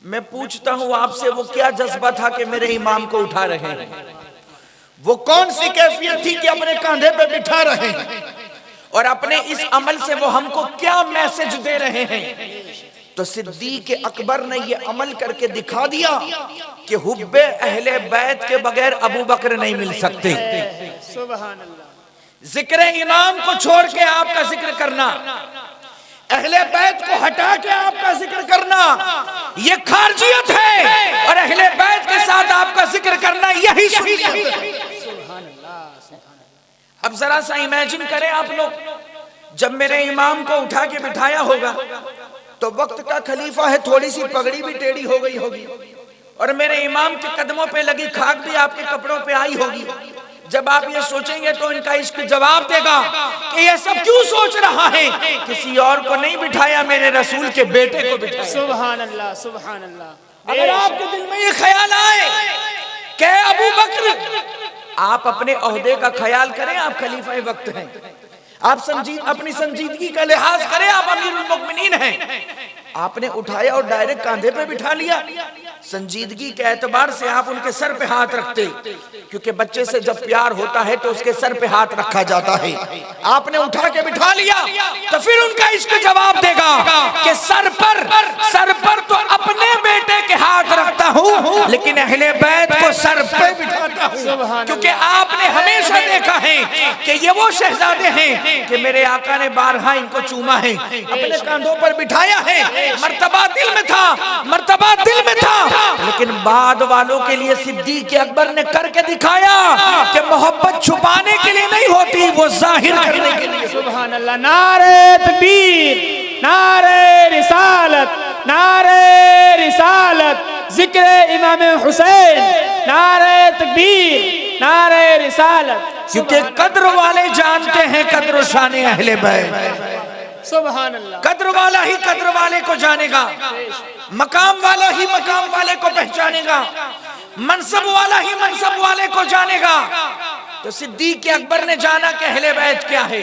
मैं पूछता हूं आपसे, वो क्या जज्बा था कि मेरे इमाम को उठा रहे हैं? वो कौन सी कैफियत थी कि अपने कंधे पे बिठा रहे हैं? और अपने इस अमल से वो हमको क्या मैसेज दे रहे हैं? तो सिद्दीक अकबर ने ये अमल करके दिखा दिया कि हुब्बे अहले बैत के बगैर अबू बकर नहीं मिल सकते। सुभान अल्लाह। जिक्र इमाम को छोड़ के आपका जिक्र करना, अहले बैत को हटा के आपका जिक्र करना, ये खारजियत है। और अहले बैत के साथ आपका जिक्र करना यही सुन्नियत है। सुभान अल्लाह। अब जरा सा इमेजिन करें आप लोग, जब मेरे इमाम को उठा के बिठाया होगा तो वक्त का खलीफा है, थोड़ी सी पगड़ी भी टेढ़ी हो गई होगी और मेरे इमाम के कदमों पे लगी खाक भी आपके कपड़ों पे आई होगी। जब आप ये सोचेंगे तो इनका इश्क जवाब देगा कि ये सब क्यों सोच रहा है, किसी और को नहीं बिठाया, मेरे रसूल के बेटे को बिठाया। सुभान अल्लाह, सुभान अल्लाह। अगर आपके दिल में ये ख्याल आए कि अबू बकर, आप अपने ओहदे का ख्याल करें, आप खलीफा वक्त हैं, आप अपनी संजीदगी का लिहाज करें, आप अमीरुल मोमिनीन हैं। आपने उठाया और डायरेक्ट कांधे पे बिठा लिया। संजीदगी के एतबार से आप उनके सर पे हाथ रखते, क्योंकि बच्चे से जब प्यार होता है तो उसके सर पे हाथ रखा जाता है। आपने उठा के बिठा लिया तो फिर उनका इश्क जवाब देगा कि सर पर तो अपने बेटे के हाथ रखता हूँ, लेकिन अहले बैत को सर पे बिठाता हूँ, क्योंकि आपने हमेशा देखा है कि ये वो शहजादे हैं कि मेरे आका ने बारहा इनको चूमा है, अपने कांधों पर बिठाया है। मर्तबा दिल में था, लेकिन बाद वालों के लिए सिद्दीक अकबर ने करके दिखाया कि मोहब्बत छुपाने के लिए नहीं होती, वो जाहिर करने के लिए। सुभान अल्लाह। नारे तकबीर, नारे रिसालत, नारे रिसालत, जिक्र इमाम हुसैन, नारे तकबीर, नारे रिसालत। क्योंकि कद्र वाले जानते हैं कद्र शान अहले बैत। सुभान अल्लाह। कद्र वाला ही कद्र वाले को जानेगा, मकाम वाला ही मकाम वाले को पहचानेगा, मनसब वाला ही मनसब वाले को जानेगा। तो सिद्दीक अकबर ने जाना कि अहले बैत क्या है,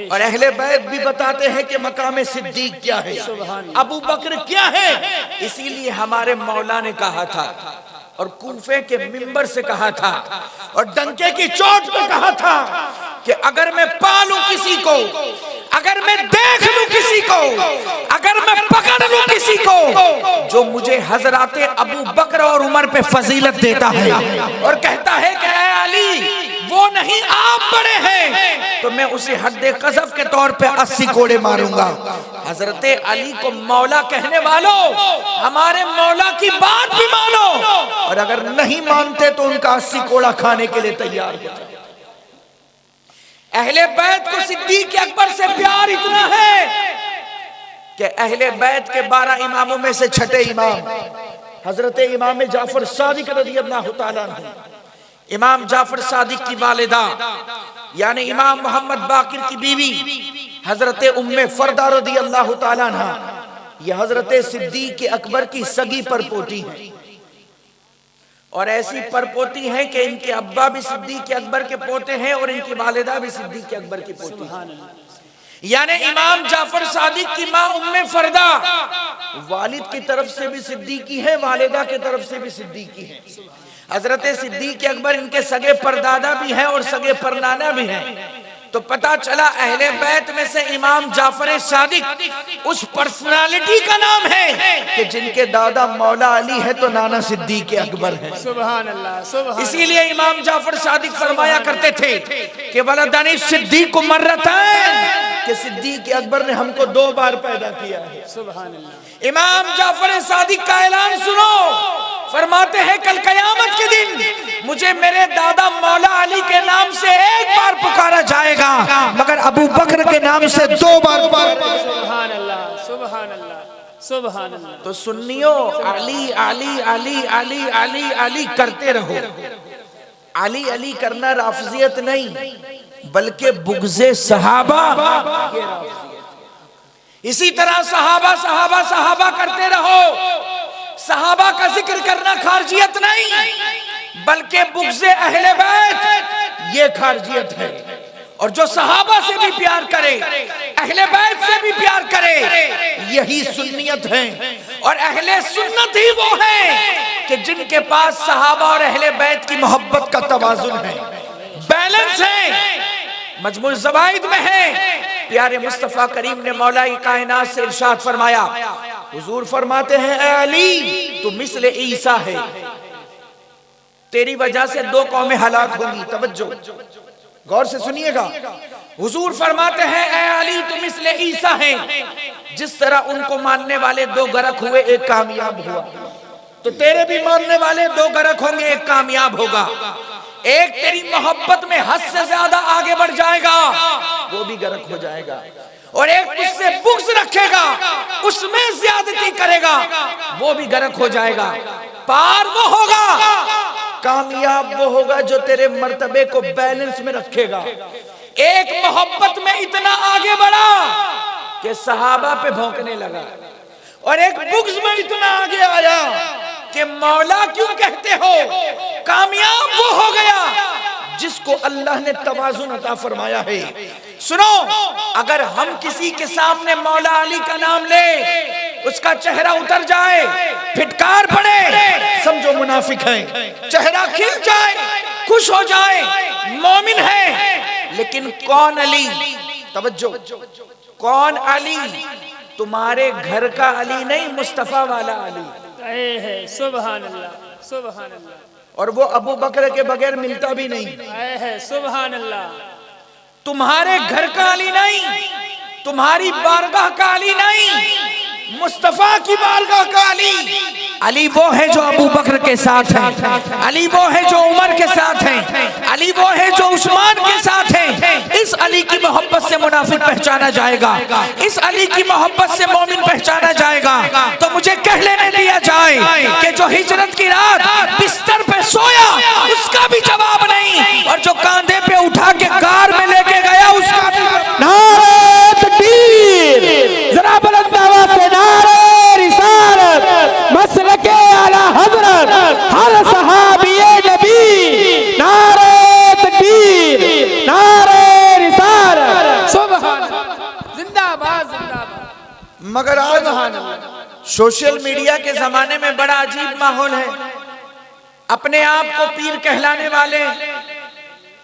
और अहले बैत भी बताते हैं कि मकाम सिद्दीक क्या है, अबू बकर क्या है। इसीलिए हमारे मौला ने कहा था और कूफे के मिंबर से कहा था और डंके की चोट पे कहा था कि अगर मैं पालूं किसी को, अगर मैं देख लूं किसी को, अगर मैं पकड़ लूं किसी को जो मुझे हजराते अबू बकर और उमर पे फजीलत देता है और कहता है कि ऐ अली वो नहीं आप बड़े हैं, तो मैं उसे हद्दे कज़फ के तौर पे 80 कोड़े मारूंगा। हजरते अली को मौला कहने वालों, हमारे मौला की बात भी मानो, और अगर नहीं मानते तो उनका 80 कोड़ा खाने के लिए तैयार हो जाए। अहले बैत को सिद्दीक अकबर से प्यार इतना है कि अहले बैत के 12 इमामों में से छठे इमाम हजरत इमाम जाफर सादिक रज़ियल्लाहु ताला अन्हु, इमाम जाफर सादिक की वालिदा यानी इमाम मोहम्मद बाकिर की बीवी हजरत उम्मे फरदा रज़ियल्लाहु ताला अन्हा, ये हजरत सिद्दीक अकबर की सगी परपोती है, और ऐसी परपोती है कि इनके अब्बा भी सिद्दीक अकबर के पोते हैं और इनकी वालिदा भी सिद्दीक अकबर की पोती है। यानी इमाम जाफर सादिक की मां उम्मे फरदा वालिद की तरफ से भी सिद्दीकी है, वालिदा की तरफ से भी सिद्दीकी है। हजरत सिद्दीक अकबर इनके सगे परदादा भी हैं और सगे परनाना भी हैं। तो पता चला अहले बैत में से इमाम जाफर सादिक उस पर्सनालिटी का नाम है कि जिनके दादा मौला अली है तो नाना सिद्दीक अकबर है। सुभान अल्लाह, सुभान। इसीलिए इमाम जाफर सादिक फरमाया करते थे कि वलदानी सिद्दीक मर्रतैन, कि सिद्दीक अकबर ने हमको 2 बार पैदा किया है। सुभान अल्लाह। इमाम जाफर सादिक का ऐलान सुनो, फरमाते हैं कल कयामत के दिन मुझे मेरे दादा मौला अली के नाम से 1 बार पुकारा जाएगा, मगर अबू बकर के नाम से 2 बार। सुभान अल्लाह, सुभान अल्लाह, सुभान अल्लाह। तो सुन्नियों, अली अली अली अली अली अली करते रहो। अली अली करना राफजियत नहीं, बल्कि बुग़्ज़े सहाबा। इसी तरह सहाबा सहाबा सहाबा करते रहो। सहाबा का जिक्र करना खारजियत नहीं, बल्कि बुग़्ज़े अहले बैत ये खारजियत है। और जो सहाबा से भी प्यार करे, अहले बैत से भी प्यार करे, यही सुन्नियत है। और अहले सुन्नत ही वो हैं कि जिनके पास सहाबा और अहले बैत की मोहब्बत का तवाजुन है, बैलेंस है, मजमू ज़वाइद में है। प्यारे मुस्तफ़ा करीम ने मौला कायनात से इरशाद फरमाया, हुजूर फरमाते हैं, ए अली तू मिस्ले ईसा है, तेरी वजह से 2 कौमें हलाक होंगी। तवज्जो, गौर से सुनिएगा। हुजूर फरमाते हैं, ए अली तुम मिस्ले ईसा हैं, जिस तरह उनको मानने वाले 2 गरक हुए, एक कामयाब हुआ, तो तेरे भी मानने वाले 2 गरक होंगे, एक कामयाब होगा। एक तेरी मोहब्बत में हद से ज्यादा आगे बढ़ जाएगा, वो भी गरक हो जाएगा। और एक तुझसे बुग़्ज़ रखेगा, उसमें ज्यादती करेगा, वो भी गरक हो जाएगा। पार वो होगा, कामयाब वो होगा जो तेरे मर्तबे को बैलेंस में रखेगा। एक मोहब्बत में इतना आगे बढ़ा कि सहाबा पे भौंकने लगा, और एक बुग़्ज़ में इतना आगे आया कि मौला क्यों कहते हो। कामयाब वो हो गया जिसको अल्लाह ने तवाज़ुन अता फरमाया है। सुनो, अगर हम किसी के सामने मौला अली का नाम ले, उसका चेहरा उतर जाए, फिटकार पड़े, समझो मुनाफिक है। चेहरा खिल जाए, खुश हो जाए, मोमिन है। लेकिन कौन अली? तवज्जो, कौन अली? तुम्हारे घर का अली नहीं, मुस्तफा वाला अली है। सुभान अल्लाह, सुभान अल्लाह। और वो अबू बकर के बगैर मिलता भी नहीं है। सुभान अल्लाह। तुम्हारे घर का अली नहीं, तुम्हारी बारगाह का अली नहीं, मुस्तफा की बारगाह का अली। अली वो है जो अबू बकर के साथ है, अली वो है जो उमर के साथ है, अली वो है जो उस्मान के साथ है। इस अली की मोहब्बत से मुनाफिक पहचाना जाएगा, इस अली की मोहब्बत से मोमिन पहचाना जाएगा। तो मुझे कह लेने दिया जाए कि जो हिजरत की रात बिस्तर पे सोया, उसका भी जवाब नहीं, और जो कांधे पे उठा के कार में लेके गया, उसका भी। नारे तकबीर, जरा बुलंद आवाज से नारे रिसालत, मसलके आला हजरत, हर सहाबिये नबी। नारे तकबीर, नारे रिसालत। सुभान अल्लाह। जिंदाबाद, जिंदाबाद। मगर आज सोशल मीडिया के जमाने में बड़ा अजीब माहौल है। अपने आप को पीर कहलाने वाले,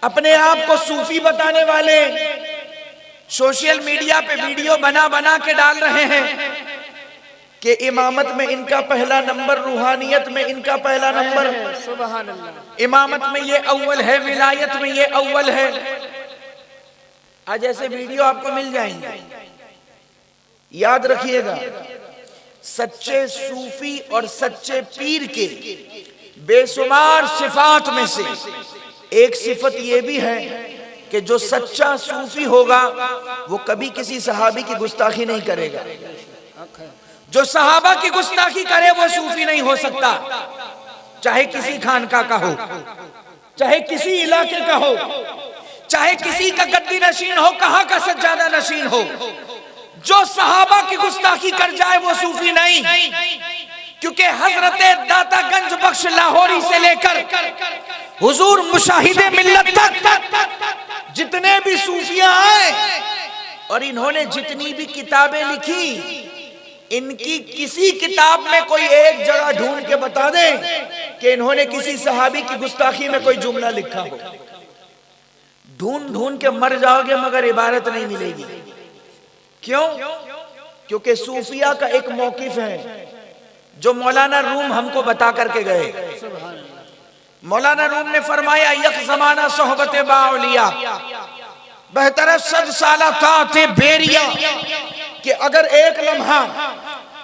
अपने आप को सूफी बताने वाले सोशल मीडिया पे वीडियो बना बना के डाल रहे हैं कि इमामत में इनका पहला नंबर, रूहानियत में इनका पहला नंबर, सुभान अल्लाह। इमामत में ये अव्वल है, विलायत में ये अव्वल है। आज ऐसे वीडियो आपको मिल जाएंगे। याद रखिएगा, सच्चे सूफी और सच्चे पीर के बेशुमार सिफात में से एक सिफत ये भी है कि जो सच्चा सूफी होगा वो कभी किसी सहाबी की गुस्ताखी नहीं करेगा। जो सहाबा की गुस्ताखी करे वो सूफी नहीं हो सकता, चाहे किसी खानका का हो, चाहे किसी इलाके का हो, चाहे किसी का गद्दी नशीन हो, कहां का सज्जादा नशीन हो। जो सहाबा की गुस्ताखी कर जाए वो सूफी नहीं। क्योंकि हजरत दाता गंज बख्श लाहौरी से लेकर हुजूर मुशाहिदे मिल्लत तक जितने भी सूफिया आए और इन्होंने जितनी भी किताबें लिखी, इनकी किसी किताब में कोई एक जगह ढूंढ के बता दे कि इन्होंने किसी सहाबी की गुस्ताखी में कोई जुमला लिखा हो। ढूंढ ढूंढ के मर जाओगे मगर इबारत नहीं मिलेगी। क्यों? क्योंकि सूफिया का एक मौकिफ है जो मौलाना रूम हमको बता करके गए। मौलाना रूम ने फरमाया, यक जमाना सोहबत बाउलिया बेहतर सद साला ताते बेरिया, कि अगर एक लम्हा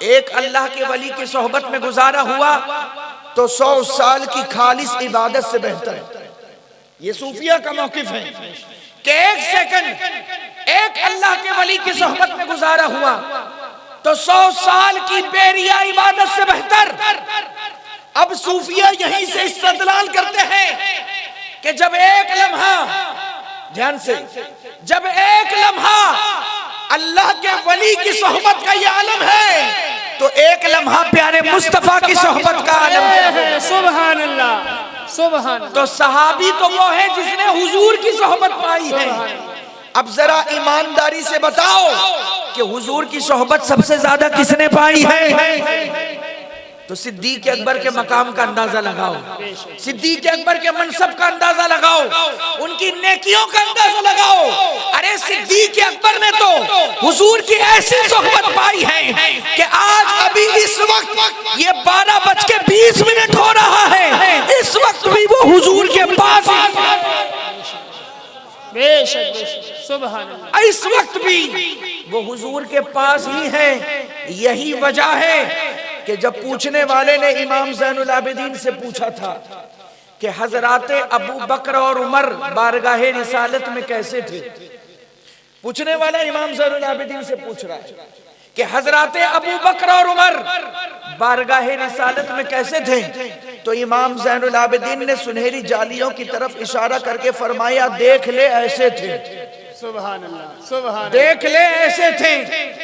एक अल्लाह के वली की सोहबत में गुजारा हुआ तो 100 साल की खालिस इबादत से बेहतर है। ये सूफिया का मौकिफ है कि एक सेकंड एक अल्लाह के वली की सोहबत में गुजारा हुआ तो 100 साल की बेरिया इबादत से बेहतर। अब सूफिया यहीं से इस्तेदलाल करते हैं कि जब एक लम्हा, ध्यान से, जब एक लम्हा अल्लाह के वली की सोहबत का ये आलम है तो एक लम्हा प्यारे मुस्तफा की सोहबत का आलम है। सुभान अल्लाह, सुभान। तो सहाबी तो वो है जिसने हुजूर की सोहबत पाई है। अब जरा ईमानदारी से बताओ कि हुजूर की सोहबत सबसे ज्यादा किसने पाई है? तो सिद्दीक अकबर के मकाम का अंदाजा लगाओ, सिद्दीक अकबर के मनसब का अंदाजा लगाओ, उनकी नेकियों का अंदाजा लगाओ। अरे सिद्दीक अकबर ने तो हुजूर की ऐसी सोहबत पाई है कि आज अभी इस वक्त ये 12:20 हो रहा है, इस वक्त भी वो हुजूर के पास बेशक बेशक सुभान अल्लाह, इस वक्त भी वो हुजूर के पास ही है। यही वजह है कि जब पूछने वाले ने इमाम ज़ैनुल आबिदीन से पूछा था कि हजराते अबू बकर और उमर बारगाहे रिसालत में कैसे थे, पूछने वाला इमाम ज़ैनुल आबिदीन से पूछ रहा है कि हजराते अबू बकर और उमर बारगाहे रिसालत में कैसे थे, तो इमाम ज़ैनुल आबिदीन ने सुनहरी जालियों की तरफ इशारा करके फरमाया, देख ले ऐसे थे, सुभान अल्लाह, सुभान देख ले ऐसे थे।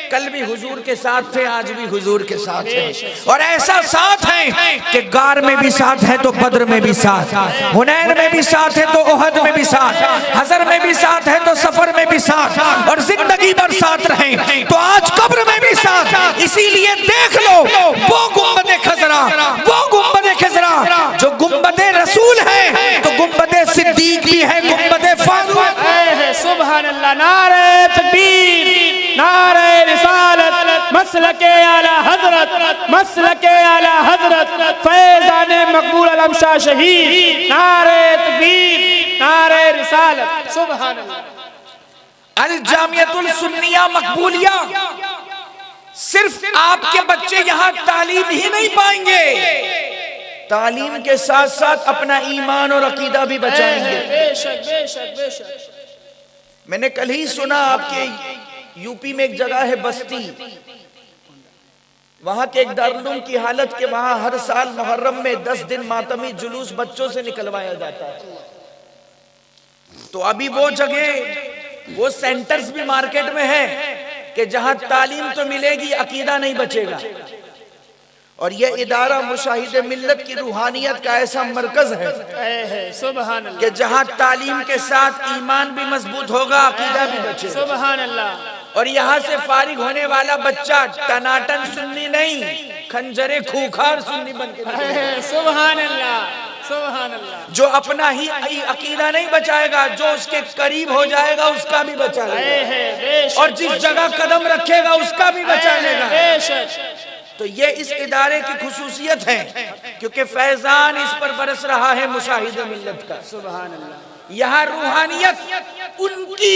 कल भी हुजूर के साथ थे, आज भी हुजूर के साथ हैं, और ऐसा साथ है कि गार में भी साथ है तो बद्र में भी साथ, हुनैन में भी साथ है तो ओहद में भी साथ, हज़र में भी साथ है तो सफर में भी साथ, और जिंदगी भर साथ रहे तो आज कब्र में भी साथ। इसीलिए देख लो वो गुंबदे खजरा, वो गुंबदे खजरा जो गुंबदे रसूल है, तो गुंबदे सिद्दीक भी है, गुंबदे फारूक है। सुभान अल्लाह, नारे तकबीर, नारे रिसालत, मसलके आला हजरत, मसलके आला हजरत फैज़ाने मकबूल अलम शाह शहीद, नारे तकबीर, नारे रिसालत, सुभान अल्लाह। अल जामियतुल सुन्निया मकबूलिया, सिर्फ आपके बच्चे यहाँ तालीम ही नहीं पाएंगे, तालीम के साथ साथ अपना ईमान और अकीदा भी बचाएंगे। बेशक बेशक बेशक। मैंने कल ही सुना आपके यूपी में एक जगह है बस्ती, वहां के एक दारुल की हालत के वहां हर साल मुहर्रम में 10 दिन मातमी जुलूस बच्चों से निकलवाया जाता है। तो अभी वो जगह, वो सेंटर्स भी मार्केट में है कि जहां तालीम तो मिलेगी, अकीदा नहीं बचेगा। और यह इदारा मुशाहिदे मिल्लत की रूहानियत का ऐसा मरकज है सुभान अल्लाह, कि जहां तालीम के साथ ईमान भी मजबूत होगा, अकीदा भी बचेगा। सुभान अल्लाह। और यहाँ से फारिग होने वाला बच्चा टनाटन सुन्नी नहीं, खंजरे खूंखार सुन्नी बनके निकलेगा। सुभान अल्लाह, सुभान अल्लाह। जो अपना ही अकीदा नहीं बचाएगा, जो उसके करीब हो जाएगा उसका भी बचा लेगा, और जिस जगह कदम रखेगा उसका भी बचा लेगा। तो ये इस इदारे की खुसूसियत है, क्योंकि फैजान इस पर बरस रहा है मुशाहिदे मिल्लत का। सुभान अल्लाह। यहाँ रूहानियत उनकी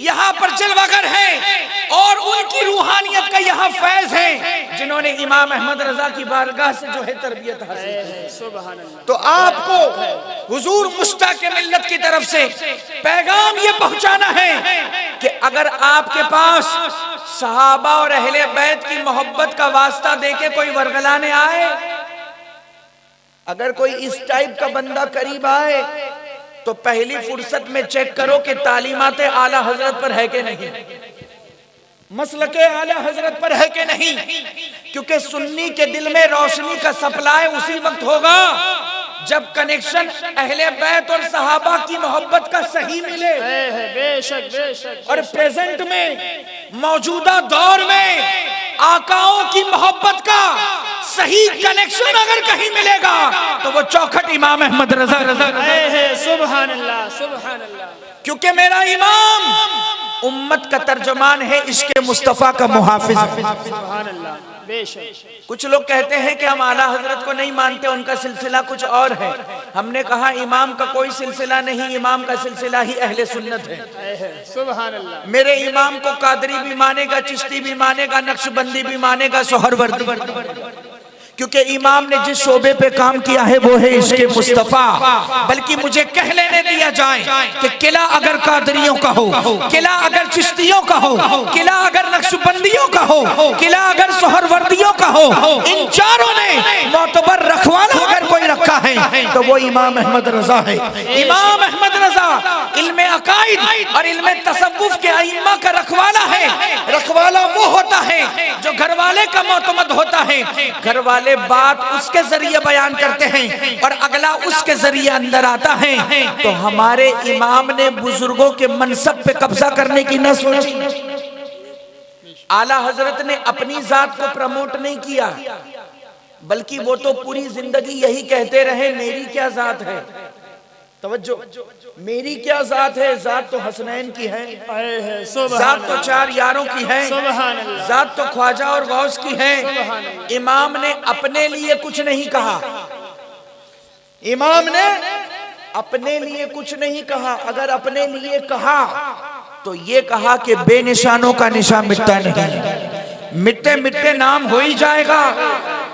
यहाँ पर जलवागर है, और उनकी रूहानियत का यहाँ फैज है, जिन्होंने इमाम अहमद रजा की बारगाह से जो है तरबियत हासिल की। सुभान अल्लाह। तो आपको हुजूर मुश्ताक मिल्लत की तरफ से पैगाम ये पहुंचाना है कि अगर आपके पास सहाबा और अहले बैत की मोहब्बत का वास्ता देके कोई वरगलाने आए, अगर कोई इस टाइप का बंदा करीब आए, तो पहली फुर्सत में चेक करो कि तालीमात आला हजरत पर है कि नहीं, मसलके आला हजरत पर है कि नहीं। क्योंकि सुन्नी के दिल में रोशनी का सप्लाई उसी वक्त होगा जब कनेक्शन अहले बैत और सहाबा की मोहब्बत का सही मिले। बेशक बेशक। और प्रेजेंट में मौजूदा दौर में आकाओं की मोहब्बत का सही कनेक्शन अगर कहीं मिलेगा, तो वो चौखट इमाम अहमद रजा सुभान अल्लाह, सुभान अल्लाह। क्योंकि मेरा इमाम उम्मत का तर्जुमान है, इश्क़े मुस्तफ़ा का मुहाफिज है। सुभान अल्लाह, बेशक। कुछ लोग कहते हैं कि हम आला हजरत को नहीं मानते, उनका सिलसिला कुछ और है। हमने कहा इमाम का कोई सिलसिला नहीं, इमाम का सिलसिला ही अहले सुन्नत है। सुभान अल्लाह। मेरे इमाम को कादरी भी मानेगा, चिश्ती भी मानेगा, नक्शबंदी भी मानेगा, सोहरवर्दी, क्योंकि इमाम ने जिस शोबे पे काम किया है वो है इश्क़े मुस्तफ़ा। बल्कि मुझे कह लेने दिया जाए कि किला अगर कादरियों का हो, किला अगर चिश्तियों का हो, किला अगर नक्शबंदियों का हो, किला अगर सोहरवर्दियों का हो, इन चारों ने मोतबर रखवाला अगर कोई रखा है तो वो इमाम अहमद रजा है। इमाम अहमद रजा रजा इल्म अकाइद और इल्म तसव्वुफ के अइम्मा का रखवाला है। रखवाला वो होता है जो घरवाले का मोतमद होता है। घरवाले बात उसके जरिए बयान करते हैं और अगला उसके जरिए अंदर आता है। तो हमारे इमाम ने बुजुर्गों के मनसब पे कब्जा करने की न सोची। आला हजरत ने अपनी जात को प्रमोट नहीं किया, बल्कि वो तो पूरी जिंदगी यही कहते रहे, मेरी क्या जात है। तवज्जो, मेरी क्या जात है? जात तो हसनैन की है, जात तो चार यारों की है, जात तो ख्वाजा और गौस की है। इमाम ने अपने लिए कुछ नहीं कहा, इमाम ने अपने लिए कुछ नहीं कहा। अगर अपने लिए कहा तो ये कहा कि बेनिशानों का निशान मिटता नहीं, मिटते मिटते नाम हो ही जाएगा।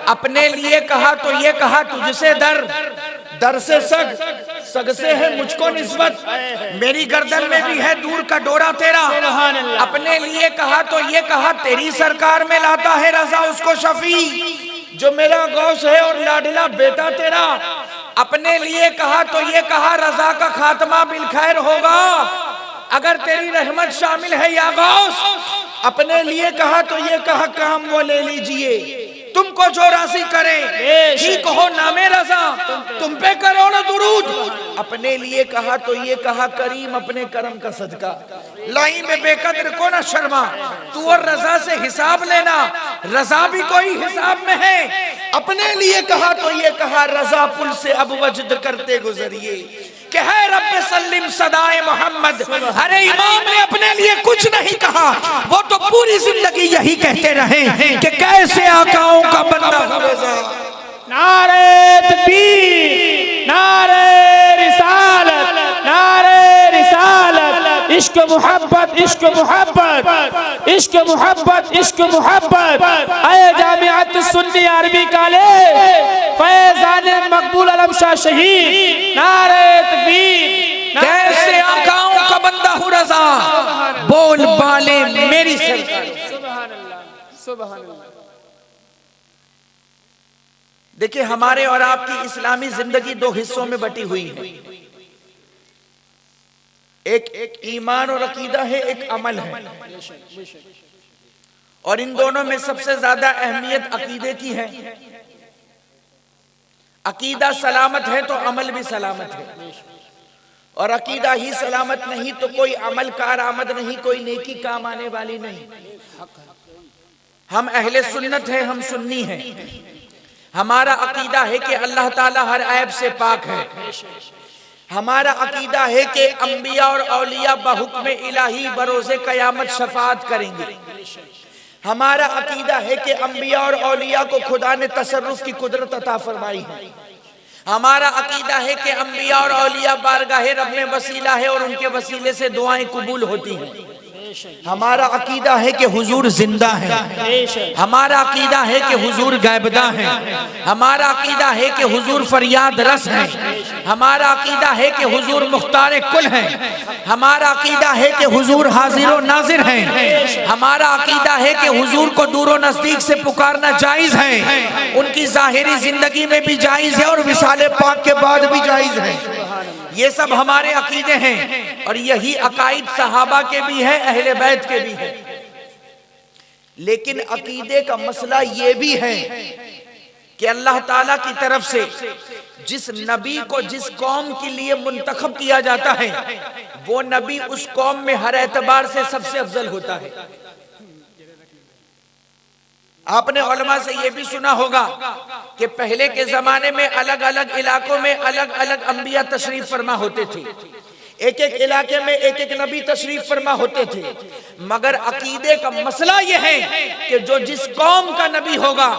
अपने लिए कहा तो ये कहा, तुझसे दर, दर से सग, सग से है मुझको निस्बत, मेरी गर्दन में भी है दूर का डोरा तेरा। अपने लिए कहा तो ये कहा, तेरी सरकार में लाता है रजा उसको शफी जो मेरा गौस है और लाडला बेटा तेरा। अपने लिए कहा तो ये कहा, रजा का खात्मा बिल खैर होगा अगर तेरी रहमत शामिल है या गौस। अपने लिए कहा तो ये कहा, काम वो ले लीजिए तुमको जो राशि करे, ठीक हो नामे रजा तुम पे करो ना दुरूद। अपने लिए कहा तो ये कहा, करीम अपने करम का सदका लाई में बेकदर को ना शर्मा, तू और रजा से हिसाब लेना, रजा भी कोई हिसाब में है। अपने लिए कहा तो ये कहा, रजा पुल से अब वजद करते गुजरिए कि है रब्बे सल्लिम सदाए मोहम्मद। अरे इमाम ने अपने लिए कुछ नहीं कहा, वो तो पूरी जिंदगी यही कहते रहे कि कैसे आकाओं का बंदा रजा। नारे तकबीर, नारे रिसालत, नारे रिसालत, इश्क मोहब्बत, इश्क मोहब्बत, इश्क मोहब्बत, इश्क मोहब्बत। आए जामिअत सुन्नी अरबी कॉलेज फैजान मकबूल आलम शाह शहीद, नारे तकबीर। कैसे आकाओं का बंदा हूँ रजा, बोल बाले मेरी सरकार। सुभान अल्लाह, सुभान अल्लाह। देखिए, हमारे और आपकी इस्लामी जिंदगी दो हिस्सों में बटी हुई है। एक ईमान और अकीदा है, एक अमल है, और इन दोनों में सबसे ज्यादा अहमियत अकीदे की है। अकीदा सलामत है तो अमल भी सलामत है, और अकीदा ही सलामत नहीं तो कोई अमल कारआमद नहीं, कोई नेकी काम आने वाली नहीं। हम अहले सुन्नत हैं, हम सुन्नी हैं। हमारा अकीदा है कि अल्लाह ताला हर ऐब से पाक है। हमारा अकीदा है कि अंबिया और औलिया बहुक्म इलाही बरोज़े क़यामत शफाअत करेंगे। हमारा अकीदा है कि अंबिया और औलिया को खुदा ने तसर्रुफ की कुदरत अता फरमाई है। हमारा अकीदा है कि अंबिया और औलिया बारगाहे रब में वसीला है और उनके वसीले से दुआएं कबूल होती हैं। हमारा अकीदा है कि हुजूर जिंदा है। हमारा अकीदा है कि हुजूर गायबदा है। हमारा अकीदा है कि हुजूर फरियाद रस है। हमारा अकीदा है कि हुजूर मुख्तार कुल है। हमारा अकीदा है कि हुजूर हाजिर और नाजिर हैं। हमारा अकीदा है कि हुजूर को दूर और नजदीक से पुकारना जायज है, उनकी जाहिरी जिंदगी में भी जायज है और विसाले पाक के बाद भी जायज है। ये सब हमारे अकीदे हैं, और यही अकाइद सहाबा के भी है, अहले बैत के भी है। लेकिन अकीदे का मसला ये भी है कि अल्लाह ताला की तरफ से जिस नबी को जिस कौम के लिए मुंतखब किया जाता है, वो नबी उस कौम में हर एतबार से सबसे अफजल होता है। आपने उलमा से ये भी सुना होगा कि पहले के जमाने में अलग अलग इलाकों में अलग अलग अंबिया तशरीफ फरमा होते थे। एक एक इलाके में एक एक नबी तशरीफ फरमा होते थे। मगर अकीदे का मसला यह है कि जो जिस कौम का नबी होगा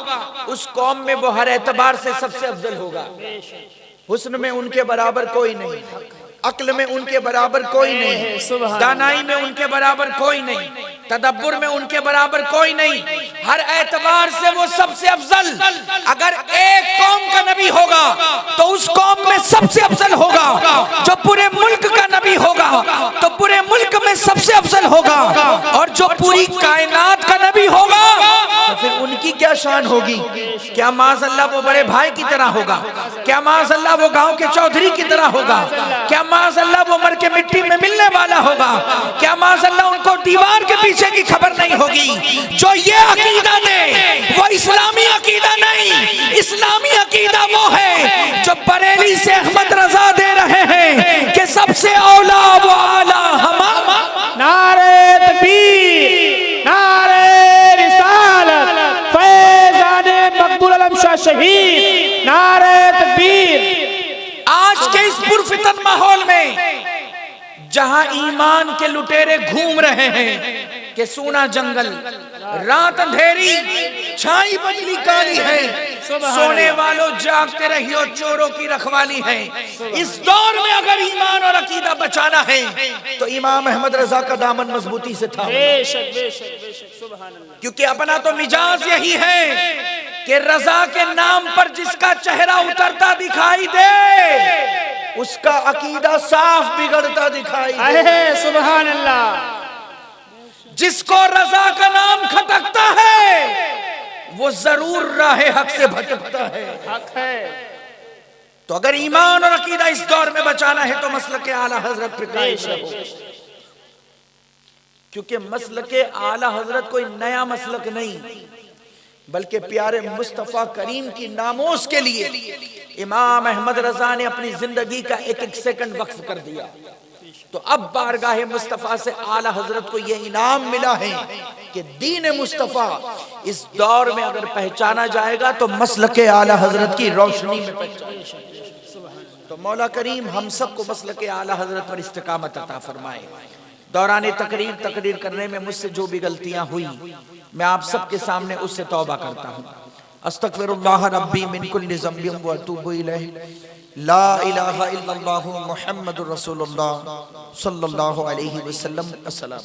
उस कौम में वो हर एतबार से सबसे अफजल होगा। हुस्न में उनके बराबर कोई नहीं, अक्ल में उनके बराबर कोई नहीं, दानाई में उनके बराबर कोई नहीं, तदब्बुर में उनके बराबर कोई नहीं। हर एतबार से वो सबसे अफजल। अगर एक कौम का नबी होगा तो उस कौम में सबसे अफजल होगा। जो पूरे मुल्क का नबी होगा तो पूरे मुल्क में सबसे अफजल होगा, और जो पूरी कायनात का नबी होगा तो फिर उनकी क्या शान होगी? क्या माज़अल्लाह वो बड़े भाई की तरह होगा? क्या माज़अल्लाह वो गांव के चौधरी की तरह होगा? क्या माज़अल्लाह वो मर के मिट्टी में मिलने वाला होगा? क्या माज़अल्लाह उनको दीवार के पीछे की खबर नहीं होगी? जो ये अकीदा दे वो इस्लामी अकीदा नहीं। इस्लामी अकीदा वो है जो बरेली से अहमद रजा दे रहे हैं कि सबसे औला वो आला हम। नारे तकबीर, नारे रिसालत, फैज़ाने मकबूल आलम शाह शहीद, नारे तकबीर। आज के इस पुरफितन माहौल में जहां ईमान के लुटेरे घूम रहे हैं कि सूना जंगल, रात अंधेरी, छाई बदली काली है, सोने वालों जागते रहियो, चोरों की रखवाली है। इस दौर में अगर ईमान और अकीदा बचाना है तो इमाम अहमद रजा का दामन मजबूती से था। बेशक बेशक बेशक, सुभान अल्लाह। क्योंकि अपना तो मिजाज यही है कि रजा के नाम पर जिसका चेहरा उतरता दिखाई दे उसका अकीदा साफ बिगड़ता दिखाई दे। सुभान अल्लाह। जिसको रजा का नाम खटकता है वो जरूर राहे हक से भटकता है। हक है। तो अगर ईमान और अकीदा इस दौर में बचाना है तो मसलक आला हजरत पे कायम रहो। क्योंकि मसलक आला हजरत कोई नया मसलक नहीं, बल्कि प्यारे मुस्तफा करीम की नामोस के लिए इमाम अहमद रजा ने अपनी जिंदगी का एक एक सेकंड वक्फ कर दिया। तो अब बारगाह मुस्तफा से आला हजरत को यह इनाम मिला है कि दीन मुस्तफा इस दौर में अगर पहचाना जाएगा तो मसलक आला हजरत की रोशनी में पहचाना। तो मौला करीम हम सबको मसलक आला हजरत पर इस्तिकामत अता फरमाए। दौरान तकरीर करने में मुझसे जो भी गलतियां हुई मैं आप सबके सामने उससे तौबा करता हूँ। अस्तगफिरुल्लाह रब्बी मिन कुल्लि ज़ंबिन व अतूबु इलैहि। ला इलाहा इल्लल्लाहु मुहम्मदुर रसूलुल्लाह सल्लल्लाहु अलैहि वसल्लम। अस्सलाम।